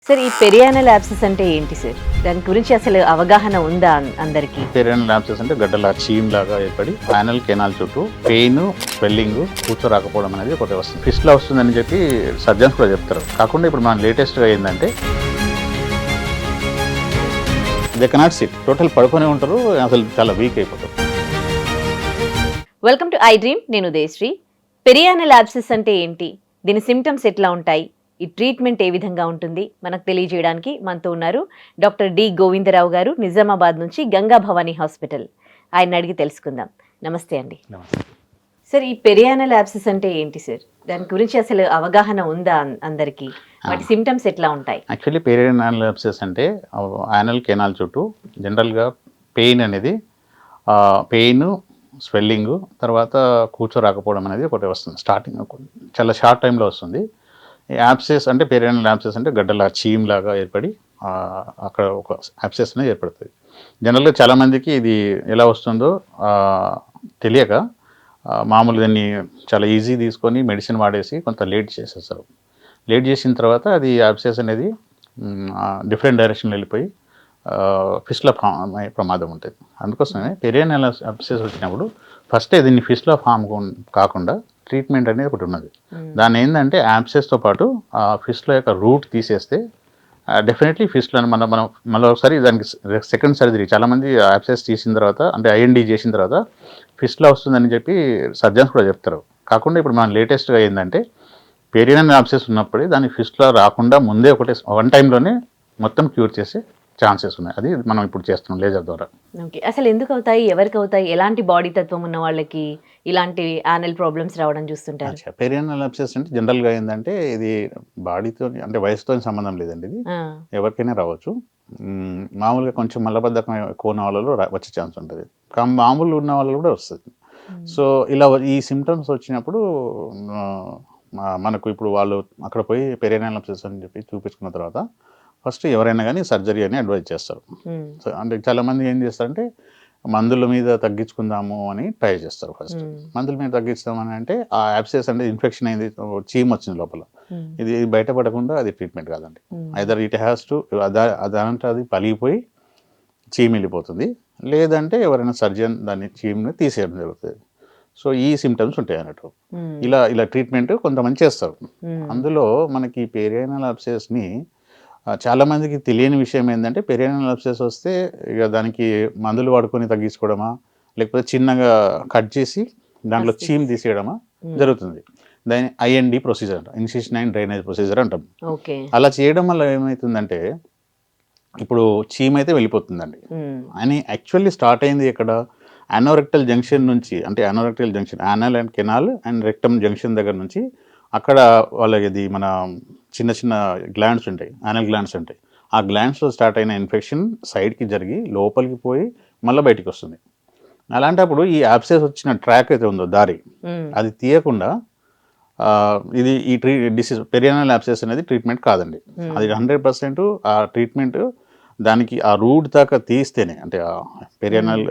Sir ఈ perianal abscess అంటే ఏంటి సార్? దాని గురించి అసలు అవగాహన ఉందా అందరికి? పెరియానల్ యాబ్సెస్ అంటే గడ్డలా చీమ్ లాగా ఏర్పడి యానల్ కెనాల్ చుట్టూ పెయిన్, స్వెల్లింగ్, కూర్చోరాకపోవడం అనేది ఒకటి వస్తుంది. ఫిస్ట్లా వస్తుందని చెప్పి సర్జన్స్ కూడా చెప్తారు. కాకుండా ఇప్పుడు మన లేటెస్ట్గా ఏంటంటే దే కెనాట్ సిట్, టోటల్ పడుకొని ఉంటారు, అసలు చాలా వీక్ అయిపోతారు. Welcome to I dream. నేను ఉదయశ్రీ. పెరియానల్ యాబ్సెస్ అంటే ఏంటి, దీని సిమ్టమ్స్ ఎట్లా ఉంటాయి, ఈ ట్రీట్మెంట్ ఏ విధంగా ఉంటుంది మనకు తెలియజేయడానికి మనతో ఉన్నారు డాక్టర్ డి గోవిందరావు గారు, నిజామాబాద్ నుంచి గంగా భవానీ హాస్పిటల్. ఆయన అడిగి తెలుసుకుందాం. నమస్తే అండి. సార్ ఈ పెరియానల్ యాబ్సెస్ అంటే ఏంటి సార్? దాని గురించి అసలు అవగాహన ఉందా అందరికి? వాటి సిమ్టమ్స్ ఎట్లా ఉంటాయి? యాక్చువల్లీ పెరియానల్ యాబ్సెస్ అంటే యానల్ కెనాల్ చుట్టూ జనరల్గా పెయిన్ అనేది పెయిన్, స్వెల్లింగ్, తర్వాత కూర్చోరాకపోవడం అనేది ఒకటి వస్తుంది. స్టార్టింగ్ చాలా షార్ట్ టైంలో వస్తుంది. యాబ్సెస్ అంటే పెరియానల్ యాబ్సెస్ అంటే గడ్డలా చీమ్ లాగా ఏర్పడి అక్కడ ఒక యాబ్సెస్ అనేది ఏర్పడుతుంది. జనరల్గా చాలామందికి ఇది ఎలా వస్తుందో తెలియక మామూలు దాన్ని చాలా ఈజీ తీసుకొని మెడిసిన్ వాడేసి కొంత లేట్ చేసేస్తారు. లేట్ చేసిన తర్వాత అది యాబ్సెస్ అనేది డిఫరెంట్ డైరెక్షన్లో వెళ్ళిపోయి ఫిస్టులా ఫామ్ అయ్యే ప్రమాదం ఉంటుంది. అందుకోసమే పెరియానల్ యాబ్సెస్ వచ్చినప్పుడు ఫస్టే దీన్ని ఫిస్టులా ఫామ్ కాకుండా ట్రీట్మెంట్ అనేది ఒకటి ఉన్నది. దాన్ని ఏంటంటే యాబ్సెస్తో పాటు ఆ ఫిస్టుల యొక్క రూట్ తీసేస్తే డెఫినెట్లీ ఫిస్టులను మనం మళ్ళీ ఒకసారి దానికి సెకండ్ సర్జరీ, చాలామంది యాబ్సెస్ తీసిన తర్వాత అంటే ఐఎన్డి చేసిన తర్వాత ఫిస్టులా వస్తుందని చెప్పి సర్జన్స్ కూడా చెప్తారు. కాకుండా ఇప్పుడు మనం లేటెస్ట్గా ఏంటంటే పెరియానల్ యాబ్సెస్ ఉన్నప్పుడే దాని ఫిస్టులా రాకుండా ముందే వన్ టైంలోనే మొత్తం క్యూర్ చేసే ఛాన్సెస్ ఉన్నాయి. అది మనం ఇప్పుడు చేస్తున్నాం లేజర్ ద్వారా. ఓకే, అసలు ఎందుకు అవుతాయి, ఎవరికి అవుతాయి, ఎలాంటి బాడీ తత్వం ఉన్న వాళ్ళకి ఇలాంటి యానల్ ప్రాబ్లమ్స్ రావడం చూస్తుంటారు? పెరియానల్ యాబ్సెస్ అంటే జనరల్గా ఏంటంటే ఇది బాడీతో అంటే వయసుతో సంబంధం లేదండి. ఇది ఎవరికైనా రావచ్చు. మామూలుగా కొంచెం మలబద్ధకం ఎక్కువ ఉన్న వాళ్ళలో వచ్చే ఛాన్స్ ఉంటుంది, మామూలు ఉన్న వాళ్ళు కూడా వస్తుంది. సో ఇలా ఈ సిమ్టమ్స్ వచ్చినప్పుడు మనకు ఇప్పుడు వాళ్ళు అక్కడ పోయి పెరియానల్ యాబ్సెస్ అని చెప్పి చూపించుకున్న తర్వాత ఫస్ట్ ఎవరైనా కానీ సర్జరీ అని అడ్వైజ్ చేస్తారు. సో అంటే చాలామంది ఏం చేస్తారంటే మందుల మీద తగ్గించుకుందాము అని ట్రై చేస్తారు. ఫస్ట్ మందుల మీద తగ్గిస్తామని అంటే ఆ యాబ్సెస్ అంటే ఇన్ఫెక్షన్ అయింది, చీమ్ వచ్చింది లోపల, ఇది బయటపడకుండా అది ట్రీట్మెంట్ కాదండి. ఐదర్ ఇట్ హ్యాస్ టు అదంటే అది పలిగిపోయి చీమ్ వెళ్ళిపోతుంది, లేదంటే ఎవరైనా సర్జన్ దాన్ని చీమ్ని తీసేయడం జరుగుతుంది. సో ఈ సిమ్టమ్స్ ఉంటాయి అన్నట్టు. ఇలా ట్రీట్మెంట్ కొంతమంది చేస్తారు. అందులో మనకి పెరియానల్ యాబ్సెస్ని చాలామందికి తెలియని విషయం ఏంటంటే పెరియానల్ యాబ్సెస్ వస్తే ఇక దానికి మందులు వాడుకొని తగ్గించుకోవడమా, లేకపోతే చిన్నగా కట్ చేసి దాంట్లో చీమ్ తీసేయడమా జరుగుతుంది. దాని ఐఎన్డి ప్రొసీజర్ అంటాం, ఇన్సిషన్ అండ్ డ్రైనేజ్ ప్రొసీజర్ అంటాం. అలా చేయడం వల్ల ఏమవుతుందంటే ఇప్పుడు చీమ్ అయితే వెళ్ళిపోతుందండి. అని యాక్చువల్లీ స్టార్ట్ అయింది ఎక్కడ, యానోరెక్టల్ జంక్షన్ నుంచి, అంటే anorectal junction anal and canal and rectum junction దగ్గర నుంచి అక్కడ వాళ్ళకి ఇది మన చిన్న చిన్న గ్లాండ్స్ ఉంటాయి, యానల్ గ్లాండ్స్ ఉంటాయి. ఆ గ్లాండ్స్లో స్టార్ట్ అయిన ఇన్ఫెక్షన్ సైడ్కి జరిగి లోపలికి పోయి మళ్ళీ బయటికి వస్తుంది. అలాంటప్పుడు ఈ యాబ్సెస్ వచ్చిన ట్రాక్ అయితే ఉందో దారి, అది తీయకుండా ఇది ఈ డిసీజ్ పెరియానల్ యాబ్సెస్ అనేది ట్రీట్మెంట్ కాదండి. అది 100% ఆ ట్రీట్మెంట్ దానికి ఆ రూట్ దాకా తీస్తేనే, అంటే ఆ పెరియానల్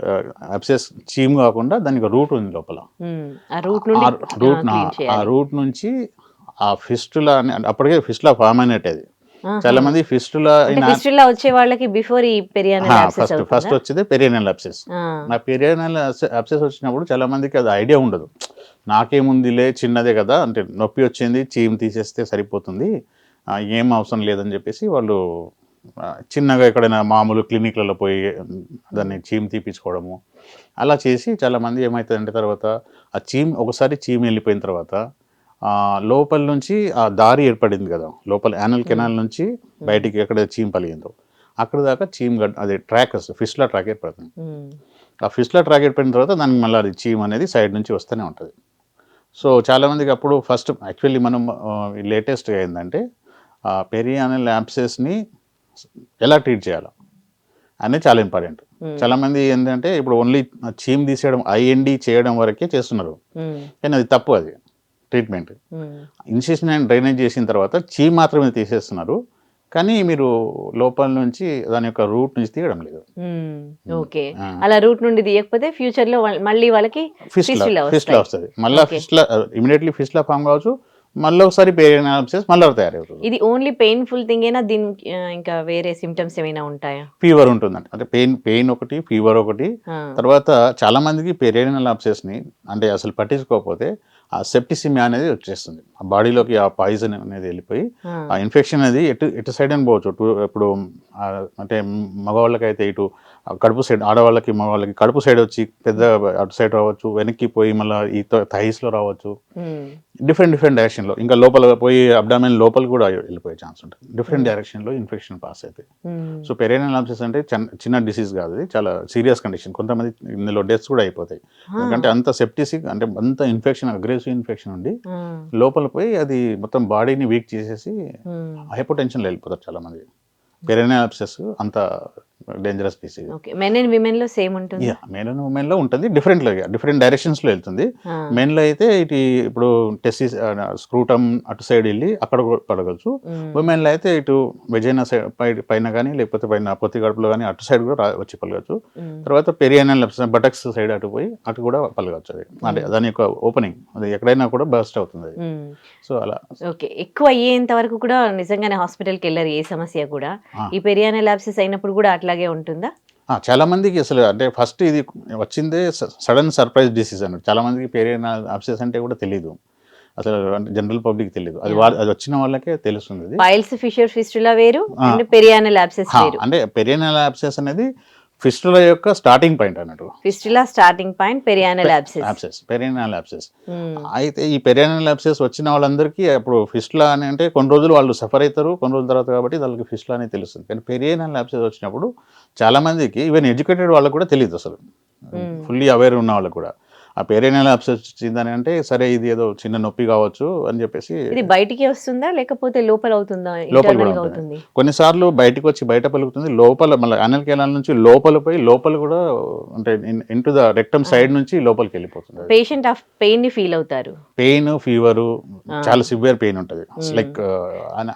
యాబ్సెస్ చీమ్ కాకుండా దానికి రూట్ ఉంది లోపల, ఆ రూట్ నుంచి ఆ ఫిస్టులా అప్పటికే ఫిస్టులా ఫామ్ అయినట్టు. అది చాలా మంది ఫిస్టులా వచ్చే వాళ్ళకి బిఫోర్ ఈ పెరియానల్ యాబ్సెస్ ఫస్ట్ వచ్చేది పెరియానల్ యాబ్సెస్. నా పెరియానల్ యాబ్సెస్ వచ్చినప్పుడు చాలా మందికి అది ఐడియా ఉండదు. నాకేముందిలే చిన్నదే కదా, అంటే నొప్పి వచ్చింది చీమ్ తీసేస్తే సరిపోతుంది, ఏం అవసరం లేదని చెప్పేసి వాళ్ళు చిన్నగా ఎక్కడైనా మామూలు క్లినిక్లలో పోయి దాన్ని చీమ్ తీపించుకోవడము అలా చేసి చాలామంది ఏమవుతుందంటే తర్వాత ఆ చీమ్ ఒకసారి చీమ్ వెళ్ళిపోయిన తర్వాత లోపల నుంచి ఆ దారి ఏర్పడింది కదా, లోపల యానల్ కెనాల్ నుంచి బయటికి ఎక్కడ చీమ్ పలిగిందో అక్కడ దాకా చీమ్ అది ట్రాక్ వస్తుంది, ఫిస్టులా ట్రాక్ ఏర్పడుతుంది. ఆ ఫిస్టులా ట్రాక్ ఏర్పడిన తర్వాత దానికి మళ్ళీ అది చీమ్ అనేది సైడ్ నుంచి వస్తూనే ఉంటుంది. సో చాలామందికి అప్పుడు ఫస్ట్ యాక్చువల్లీ మనం లేటెస్ట్గా ఏంటంటే పెరియానల్ యాబ్సెస్ని ఎలా ట్రీట్ చేయాలి అనేది చాలా ఇంపార్టెంట్. చాలామంది ఏంటంటే ఇప్పుడు ఓన్లీ చీమ్ తీసేయడం, ఐఎన్డి చేయడం వరకే చేస్తున్నారు, కానీ అది తప్పు. అది ట్రీట్మెంట్ ఇన్సిషన్ అండ్ డ్రైనేజ్ చేసిన తర్వాత చీమ్ మాత్రమే తీసేస్తున్నారు, కానీ మీరు లోపల నుంచి దాని యొక్క రూట్ నుంచి తీయడం లేదు. ఓకే, అలా రూట్ నుండి తీయకపోతే ఫ్యూచర్ లో మళ్ళీ వాళ్ళకి ఫిస్టులా వస్తుంది, మళ్ళీ ఇమీడియట్లీ ఫిస్టులా ఫామ్ కావచ్చు, మళ్ళీ ఒకసారి పేరియనల్ అబ్సెస్ మళ్ళీ తయారవుతుంది. ఇది ఓన్లీ పెయిన్ఫుల్ థింగ్ ఏనా, దీనికి ఇంకా వేరే సిమ్టమ్స్ ఏమైనా ఉంటాయా? ఫీవర్ ఉంటుందండి, అంటే పెయిన్ ఒకటి, ఫీవర్ ఒకటి. తర్వాత చాలా మందికి పేరియనల్ అబ్సెస్ ని అంటే అసలు పట్టించుకోకపోతే ఆ సెప్టిసిమియా అనేది వచ్చేస్తుంది, ఆ బాడీలోకి ఆ పాయిజన్ అనేది వెళ్ళిపోయి ఆ ఇన్ఫెక్షన్ అనేది ఎటు సైడ్ అని పోవచ్చు. ఇప్పుడు అంటే మగవాళ్ళకి అయితే ఇటు కడుపు సైడ్, ఆడవాళ్ళకి మగవాళ్ళకి కడుపు సైడ్ వచ్చి పెద్ద అటు సైడ్ రావచ్చు, వెనక్కి పోయి మళ్ళీ ఈ థైస్ లో రావచ్చు, డిఫరెంట్ డైరెక్షన్ లో, ఇంకా లోపల పోయి అబ్డామిన్ లోపల కూడా వెళ్ళిపోయే ఛాన్స్ ఉంటుంది. డిఫరెంట్ డైరెక్షన్ లో ఇన్ఫెక్షన్ పాస్ అవుతాయి. సో పెరియనల్ అబ్సెస్ అంటే చిన్న డిసీజ్ కాదు, ఇది చాలా సీరియస్ కండిషన్. కొంతమంది ఇందులో డెత్స్ కూడా అయిపోతాయి, ఎందుకంటే అంత సెప్టిసిక్ అంటే అంత ఇన్ఫెక్షన్, అగ్రెసివ్ ఇన్ఫెక్షన్ ఉండి లోపల పోయి అది మొత్తం బాడీని వీక్ చేసేసి హైపోటెన్షన్లో వెళ్ళిపోతారు చాలా మంది. పెరియనల్ అబ్సెస్ అంత dangerous disease. Men and women లో సేమ్ ఉంటుంది? మెన్ అండ్ ఉమెన్ లో ఉంటుంది, డిఫరెంట్ డైరెక్షన్స్ లో వెళ్తుంది. మెన్ లో అయితే ఇటు ఇప్పుడు టెస్టిస్ స్క్రూటమ్ అటు సైడ్ వెళ్ళి అక్కడ పడగలచ్చు. ఉమెన్ లో అయితే ఇటు వెజైనా సైడ్ పైన కానీ లేకపోతే పైన పొత్తి గడుపులో కానీ అటు సైడ్ కూడా వచ్చి పలగచ్చు. తర్వాత పెరియనల్ అబ్సెస్ బటక్స్ సైడ్ అటు పోయి అటు కూడా పలగచ్చు. అది అంటే దాని యొక్క ఓపెనింగ్ అది ఎక్కడైనా కూడా బర్స్ట్ అవుతుంది. సో అలా ఓకే, ఎక్కువ అయ్యేంత వరకు కూడా నిజంగానే హాస్పిటల్కి వెళ్ళారు ఏ సమస్య కూడా, ఈ పెరియనల్ అబ్సెస్ అయినప్పుడు కూడా అట్లాగే ఉంటుందా? చాలా మందికి అసలు అంటే ఫస్ట్ ఇది వచ్చిందే సడన్ సర్ప్రైజ్ డిసీజ్ అన్నట్టు. చాలా మందికి పెరియనల్ అబ్సెస్ అంటే కూడా తెలియదు అసలు, అంటే జనరల్ పబ్లిక్ తెలియదు, అది వచ్చిన వాళ్ళకే తెలుస్తుంది. పైల్స్, ఫిషర్, ఫిస్టులా వేరు, పెరియనల్ అబ్సెస్ వేరు. అంటే పెరియనల్ అబ్సెస్ అనేది ఫిస్టులా యొక్క స్టార్టింగ్ పాయింట్ అన్నట్టు. Fistula starting point, పెరియనల్ obsess. పెరియనల్ obsess అయితే ఈ పెరియనల్ అబ్సెస్ వచ్చిన వాళ్ళందరికీ అప్పుడు ఫిస్టులా అని అంటే కొన్ని రోజులు వాళ్ళు సఫర్ అవుతారు, కొన్ని రోజుల తర్వాత కాబట్టి వాళ్ళకి ఫిస్టులా అనేది తెలుస్తుంది. కానీ పెరియనల్ అబ్సెస్ వచ్చినప్పుడు చాలా మందికి ఈవెన్ ఎడ్యుకేటెడ్ వాళ్ళకి కూడా తెలియదు అసలు, ఫుల్లీ అవేర్ ఉన్న వాళ్ళకి కూడా. ఆ పెరియనల్ అబ్సెస్ వచ్చిందని అంటే సరే ఇది ఏదో చిన్న నొప్పి కావచ్చు అని చెప్పేసి. ఇది బయటికి వస్తుందా లేకపోతే లోపల అవుతుందా? లోపల కూడా అవుతుంది, కొన్నిసార్లు బయటకు వచ్చి బయట పలుకుతుంది, లోపల మళ్ళీ అనల్ కెనాల్ నుంచి లోపల పోయి లోపల కూడా అంటే ఇంటూ ద రెక్టమ్ సైడ్ నుంచి లోపలికి వెళ్ళిపోతుంది. పేషెంట్ ఆఫ్ పెయిన్ ని ఫీల్ అవుతారు, పెయిన్, ఫీవర్, చాలా సివియర్ పెయిన్ ఉంటుంది, లైక్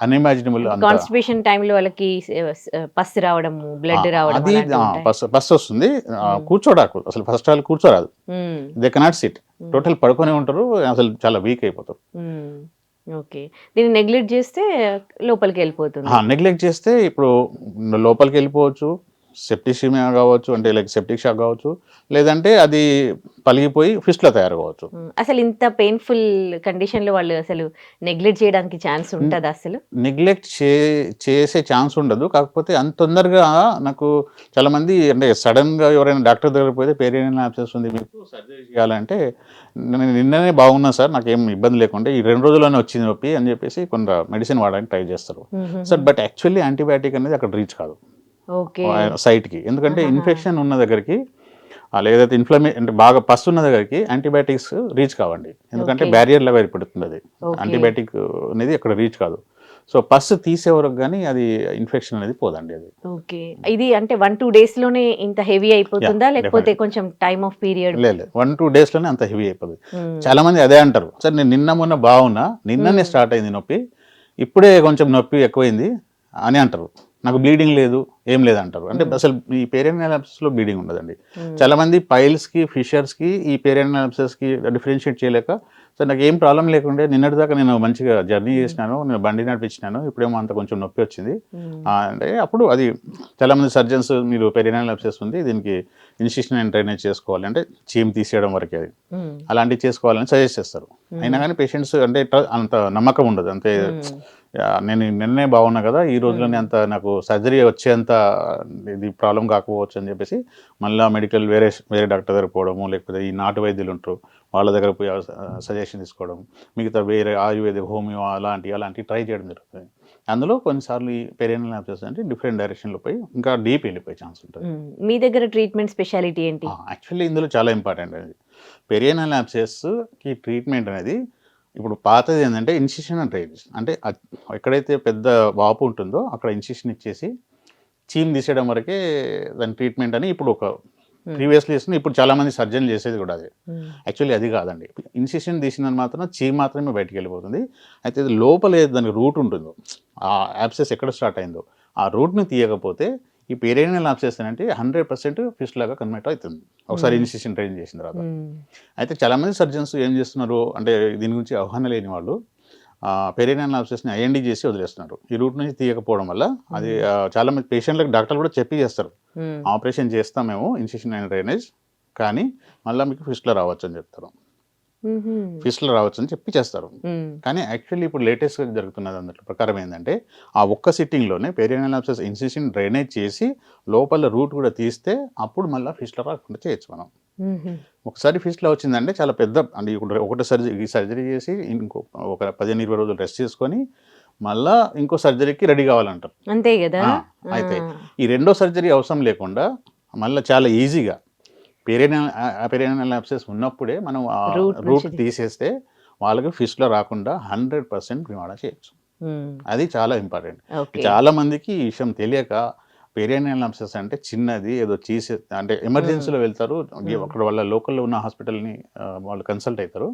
అన్ఇమాజినబుల్. కాన్స్టిపేషన్ టైంలో వాళ్ళకి పస్సు రావడం, బ్లడ్ రావడం, అది పస్సు వస్తుంది. కూర్చోడాకు అసలు ఫస్ట్ ఆల్ కూర్చోరాదు, దే కెనాట్ సిట్, టోటల్ పడుకొని ఉంటారు, అసలు చాలా వీక్ అయిపోతారు. ఓకే, దీన్ని నెగ్లెక్ట్ చేస్తే లోపలికి వెళ్ళిపోతుంది. నెగ్లెక్ట్ చేస్తే ఇప్పుడు లోపలికి వెళ్ళిపోవచ్చు, సెప్టిసిమియా కావచ్చు, అంటే లైక్ సెప్టిక్ షాక్ కావచ్చు, లేదంటే అది పలిగిపోయి ఫిస్టులా తయారు కావచ్చు. అసలు ఇంత పెయిన్ఫుల్ కండిషన్ లో వాళ్ళు అసలు నెగ్లెక్ట్ చేయడానికి ఛాన్స్ ఉంటుంది? అసలు నెగ్లెక్ట్ చేసే ఛాన్స్ ఉండదు, కాకపోతే అంత తొందరగా నాకు చాలా మంది అంటే సడన్ గా ఎవరైనా డాక్టర్ దగ్గర పోతే పెరియనల్ అబ్సెస్ ఉంది మీకు సర్జరీ చేయాలంటే నేను నిన్ననే బాగున్నా సార్, నాకేం ఇబ్బంది లేకుంటే ఈ 2 రోజుల్లోనే వచ్చింది నొప్పి అని చెప్పేసి కొంత మెడిసిన్ వాడడానికి ట్రై చేస్తారు సార్. బట్ యాక్చువల్లీ యాంటీబయాటిక్ అనేది అక్కడ రీచ్ కాదు సైట్కి, ఎందుకంటే ఇన్ఫెక్షన్ ఉన్న దగ్గరికి లేదైతే అంటే బాగా పస్సు ఉన్న దగ్గరికి యాంటీబయాటిక్స్ రీచ్ కావండి, ఎందుకంటే బ్యారియర్ లెవెల్ ఏర్పడుతుంది, అది యాంటీబయాటిక్ అనేది అక్కడ రీచ్ కాదు. సో పస్సు తీసే వరకు కానీ అది ఇన్ఫెక్షన్ అనేది పోదండి. అది ఓకే, ఇది అంటే 1-2 days లోనే ఇంత హెవీ అయిపోతుందా లేకపోతే కొంచెం టైం ఆఫ్ పీరియడ్? లేదు, 1-2 days లోనే అంత హెవీ అయిపోతుంది. చాలా మంది అదే అంటారు, సార్ నేను నిన్న మొన్న బాగున్నా, నిన్ననే స్టార్ట్ అయింది నొప్పి, ఇప్పుడే కొంచెం నొప్పి ఎక్కువైంది అని అంటారు. నాకు బ్లీడింగ్ లేదు, ఏం లేదు అంటారు. అంటే అసలు ఈ పెరియనల్ అబ్సెస్ లో బ్లీడింగ్ ఉండదండి. చాలా మంది పైల్స్ కి, ఫిషర్స్ కి ఈ పెరియనల్ అబ్సెస్ కి డిఫరెన్షియేట్ చేయలేక, సో నాకు ఏం ప్రాబ్లం లేకుండే, నిన్నటి దాకా నేను మంచిగా జర్నీ చేసినాను, నేను బండి నడిపించినాను, ఇప్పుడేమో అంత కొంచెం నొప్పి వచ్చింది అంటే అప్పుడు అది చాలా మంది సర్జన్స్ మీరు పెరియనల్ అబ్సెస్ ఉంది, దీనికి ఇన్సిషన్ అండ్ డ్రైనేజ్ చేసుకోవాలి, అంటే చీమ్ తీసేయడం వరకే అది అలాంటివి చేసుకోవాలని సజెస్ట్ చేస్తారు. అయినా కానీ పేషెంట్స్ అంటే అంత నమ్మకం ఉండదు, అంతే నేను నిన్నే బాగున్నా కదా, ఈ రోజులోనే అంత నాకు సర్జరీ వచ్చేంత ఇది ప్రాబ్లం కాకపోవచ్చు అని చెప్పేసి మళ్ళీ మెడికల్ వేరే డాక్టర్ దగ్గర పోవడము, లేకపోతే ఈ నాటు వైద్యులు ఉంటారు వాళ్ళ దగ్గర పోయి సజెషన్ తీసుకోవడం, మిగతా వేరే ఆయుర్వేద, హోమియో అలాంటివి ట్రై చేయడం జరుగుతుంది. అందులో కొన్నిసార్లు ఈ పెరియనల్ అబ్సెస్ అంటే డిఫరెంట్ డైరెక్షన్లో పోయి ఇంకా డీప్ వెళ్ళిపోయే ఛాన్స్ ఉంటుంది. మీ దగ్గర ట్రీట్మెంట్ స్పెషాలిటీ ఏంటి? యాక్చువల్లీ ఇందులో చాలా ఇంపార్టెంట్ అనేది పెరియనల్ అబ్సెస్కి ట్రీట్మెంట్ అనేది. ఇప్పుడు పాతది ఏంటంటే ఇన్సిషన్ అండ్ డ్రైనేజ్, అంటే ఎక్కడైతే పెద్ద వాపు ఉంటుందో అక్కడ ఇన్సిషన్ ఇచ్చేసి చీమ్ తీసేయడం వరకే దాని ట్రీట్మెంట్ అని ఇప్పుడు ఒక ప్రీవియస్లీ చేస్తుంది. ఇప్పుడు చాలా మంది సర్జన్ చేసేది కూడా అదే. యాక్చువల్లీ అది కాదండి, ఇన్సిషన్ తీసిన మాత్రం చీమ్ మాత్రమే బయటికి వెళ్ళిపోతుంది. అయితే ఇది లోపల ఏది దానికి రూట్ ఉంటుందో, ఆ యాబ్సెస్ ఎక్కడ స్టార్ట్ అయిందో ఆ రూట్ని తీయకపోతే ఈ పెరియానల్ యాబ్సెస్ అంటే 100% ఫిస్ట్ లాగా కన్వర్ట్ అవుతుంది ఒకసారి ఇన్సిషన్ ట్రైన్ చేసిన తర్వాత. అయితే చాలామంది సర్జన్స్ ఏం చేస్తున్నారు అంటే దీని గురించి అవగాహన లేని వాళ్ళు పెరియానల్ యాబ్సెస్ని ఐఎన్డి చేసి వదిలేస్తున్నారు. ఈ రూట్ నుంచి తీయకపోవడం వల్ల అది చాలా మంది పేషెంట్లకు డాక్టర్లు కూడా చెప్పి చేస్తారు, ఆపరేషన్ చేస్తాం మేము ఇన్సిషన్ అండ్ డ్రైనేజ్, కానీ మళ్ళీ మీకు ఫిస్ట్లో రావచ్చు అని చెప్తారు, ఫిస్ట్లో రావచ్చు అని చెప్పి చేస్తారు. కానీ యాక్చువల్లీ ఇప్పుడు లేటెస్ట్గా జరుగుతున్నది అందులో ప్రకారం ఏంటంటే ఆ ఒక్క సిట్టింగ్లోనే పెరియానల్ యాబ్సెస్ ఇన్సిషన్ డ్రైనేజ్ చేసి లోపల రూట్ కూడా తీస్తే అప్పుడు మళ్ళీ ఫిస్ట్లో రాకుండా చేయొచ్చు మనం. ఒకసారి ఫిస్ట్లో వచ్చిందంటే చాలా పెద్ద అంటే ఇప్పుడు ఒకటి సర్జరీ చేసి ఇంకో ఒక 15-20 రోజులు రెస్ట్ చేసుకొని మళ్ళా ఇంకో సర్జరీకి రెడీ కావాలంటారు, అంతే కదా. అయితే ఈ రెండో సర్జరీ అవసరం లేకుండా మళ్ళీ చాలా ఈజీగా పెరియానల్ యాబ్సెస్ ఉన్నప్పుడే మనం ఆ రూట్ తీసేస్తే వాళ్ళకి ఫిస్ట్లో రాకుండా 100% నివారణ చేయొచ్చు. అది చాలా ఇంపార్టెంట్. చాలా మందికి ఈ విషయం తెలియక పెరియానల్ యాబ్సెస్ అంటే చిన్నది ఏదో చేసే అంటే ఎమర్జెన్సీలో వెళ్తారు, అక్కడ వాళ్ళ లోకల్లో ఉన్న హాస్పిటల్ని వాళ్ళు కన్సల్ట్ అవుతారు,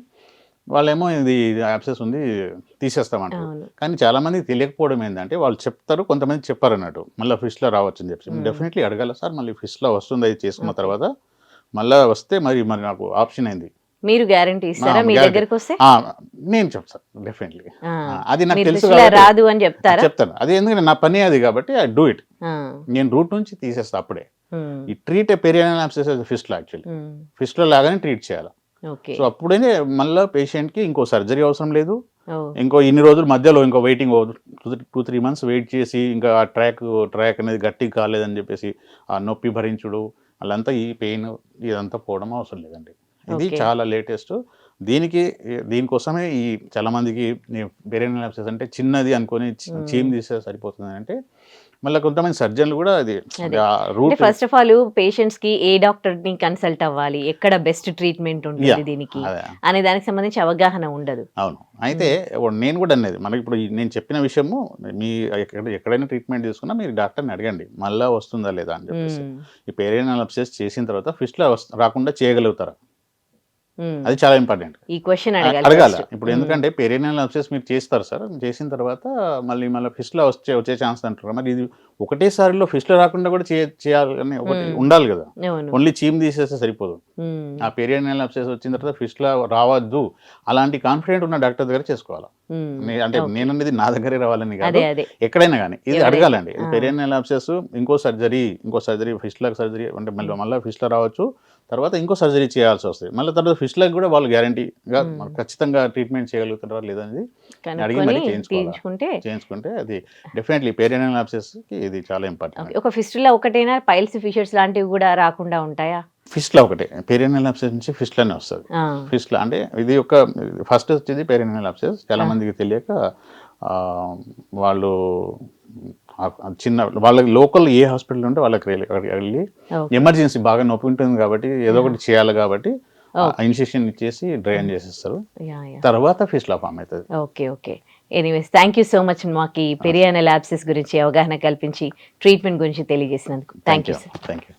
వాళ్ళేమో ఇది యాబ్సెస్ ఉంది తీసేస్తామంటారు. కానీ చాలా మందికి తెలియకపోవడం ఏంటంటే వాళ్ళు చెప్తారు, కొంతమంది చెప్పారు అన్నట్టు మళ్ళీ ఫిస్ట్లో రావచ్చు అని చెప్పి. డెఫినెట్లీ అడగాల సార్ మళ్ళీ ఫిస్ట్లో వస్తుంది అది చేసుకున్న తర్వాత మళ్ళీ వస్తే మరి నాకు ఆప్షన్ అయింది, మీరు గ్యారంటీ ఇస్తారా మీ దగ్గరికి వస్తే? నేను చెప్తాను డెఫినెట్లీ, అది నాకు తెలుసు రాదు అని చెప్తాను. అది ఎందుకంటే నా పని అది కాబట్టి ఐ డూ ఇట్. నేను రూట్ నుంచి తీసేస్తా అప్పుడే. ఈ ట్రీట్ పెరియానల్ యాబ్సెస్ ఫిస్ట్లో యాక్చువల్లీ ఫిస్ట్లో లాగానే ట్రీట్ చేయాలి. సో అప్పుడే మళ్ళీ పేషెంట్కి ఇంకో సర్జరీ అవసరం లేదు, ఇంకో ఇన్ని రోజులు మధ్యలో ఇంకో వెయిటింగ్ 2-3 months వెయిట్ చేసి ఇంకా ఆ ట్రాక్ అనేది గట్టిగా కాలేదని చెప్పేసి ఆ నొప్పి భరించుడు వాళ్ళంతా ఈ పెయిన్ ఇదంతా పోవడం అవసరం లేదండి. ఇది చాలా లేటెస్ట్. దీనికోసమే ఈ చాలా మందికి పెరియానల్ యాబ్సెస్ అంటే చిన్నది అనుకొని చీమ్ తీస్తే సరిపోతుంది అంటే మళ్ళీ కొంతమంది సర్జన్లు కూడా అది route. First of all patients కి ఏ డాక్టర్ ని కన్సల్ట్ అవ్వాలి, ఎక్కడ బెస్ట్ ట్రీట్మెంట్ ఉంటుంది దీనికి అనే దానికి సంబంధించి అవగాహన ఉండదు. అవును, అయితే నేను కూడా అనేది మనకి ఇప్పుడు నేను చెప్పిన విషయము మీ ఎక్కడైనా ట్రీట్మెంట్ తీసుకున్నా మీరు డాక్టర్ని అడగండి మళ్ళీ వస్తుందా లేదా అని చెప్పేసి. ఈ పెరియానల్ యాబ్సెస్ చేసిన తర్వాత ఫిస్ట్లో రాకుండా చేయగలుగుతారా, అది చాలా ఇంపార్టెంట్. ఈ క్వశ్చన్ అడగాలి ఇప్పుడు, ఎందుకంటే పెరియానల్ యాబ్సెస్ మీరు చేస్తారు సార్, చేసిన తర్వాత మళ్ళీ ఫిస్ట్లో వచ్చే ఛాన్స్ అంటారు, మరి ఇది ఒకటేసారిలో ఫిస్ట్లో రాకుండా కూడా చేయాలని ఒకటి ఉండాలి కదా, ఓన్లీ చీమ్ తీసేస్తే సరిపోదు. ఆ పెరియానల్ యాబ్సెస్ వచ్చిన తర్వాత ఫిస్ట్లో రావద్దు అలాంటి కాన్ఫిడెంట్ ఉన్న డాక్టర్ దగ్గర చేసుకోవాలి. అంటే నేను అనేది నా దగ్గరే రావాలని కాదు, ఎక్కడైనా కానీ ఇది అడగాలండి. పెరియానల్ యాబ్సెస్ ఇంకో సర్జరీ ఫిస్ట్లో సర్జరీ అంటే మళ్ళీ ఫిస్ట్లో రావచ్చు, తర్వాత ఇంకో సర్జరీ చేయాల్సి వస్తుంది, మళ్ళీ తర్వాత ఫిస్ట్లకు కూడా వాళ్ళు గ్యారంటీగా ఖచ్చితంగా ట్రీట్మెంట్ చేయగలుగుతారా లేదనేది అడిగి మరి చేయించుకుంటే అది డెఫినెట్లీ పెరియానల్ యాబ్సెస్కి ఇది చాలా ఇంపార్టెంట్. ఒక ఫిస్టులా ఒకటేనా పైల్స్ ఫిషర్స్ లాంటివి కూడా రాకుండా ఉంటాయా? ఫిస్ట్లో ఒకటే, పెరియానల్ యాబ్సెస్ నుంచి ఫిస్ట్లోనే వస్తుంది. ఫిస్ట్లో అంటే ఇది ఒక ఫస్ట్ వచ్చేది పెరియానల్ యాబ్సెస్. చాలా మందికి తెలియక వాళ్ళు చిన్న వాళ్ళకి లోకల్ ఏ హాస్పిటల్ ఉంటే వాళ్ళకి వెళ్ళి ఎమర్జెన్సీ బాగా నొప్పి ఉంటుంది కాబట్టి ఏదో ఒకటి చేయాలి కాబట్టి ఇన్సిషన్ ఇచ్చేసి డ్రైన్ చేసేస్తారు, తర్వాత ఫిస్ట్లో ఫామ్ అవుతుంది. Okay. Anyways thank you so much మాకు ఈ పెరియానల్ యాబ్సెస్ గురించి అవగాహన కల్పించి ట్రీట్మెంట్ గురించి తెలియజేసినందుకు థ్యాంక్ యూ.